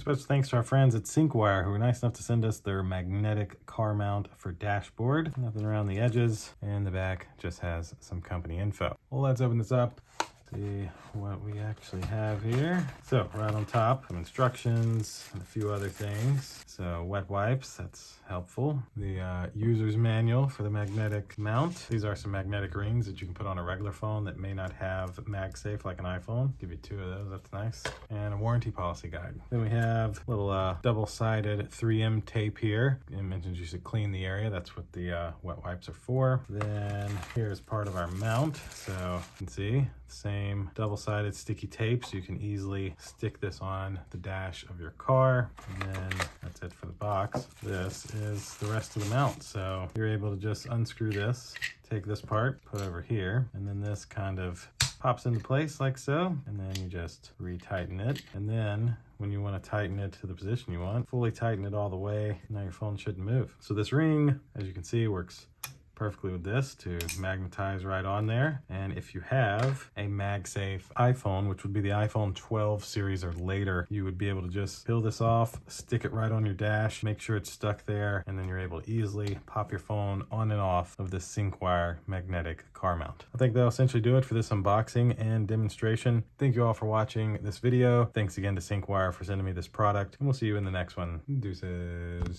Special thanks to our friends at Syncwire who were nice enough to send us their magnetic car mount for dashboard. Nothing around the edges, and the back just has some company info. Well, let's open this up. See what we actually have here. So right on top, some instructions and a few other things. So wet wipes, that's helpful. The user's manual for the magnetic mount. These are some magnetic rings that you can put on a regular phone that may not have MagSafe like an iPhone. Give you 2 of those, that's nice. And a warranty policy guide. Then we have a little double-sided 3M tape here. It mentions you should clean the area. That's what the wet wipes are for. Then here's part of our mount. So you can see same double-sided sticky tape, so you can easily stick this on the dash of your car. And then that's it for the box. This is the rest of the mount. So you're able to just unscrew this, take this part, put over here, and then this kind of pops into place like so, and then you just retighten it. And then when you want to tighten it to the position you want, fully tighten it all the way. Now your phone shouldn't move. So this ring, as you can see, works perfectly with this to magnetize right on there. And if you have a MagSafe iPhone, which would be the iPhone 12 series or later, you would be able to just peel this off, stick it right on your dash, make sure it's stuck there, and then you're able to easily pop your phone on and off of this Syncwire magnetic car mount. I think that'll essentially do it for this unboxing and demonstration. Thank you all for watching this video. Thanks again to Syncwire for sending me this product, and we'll see you in the next one. Deuces.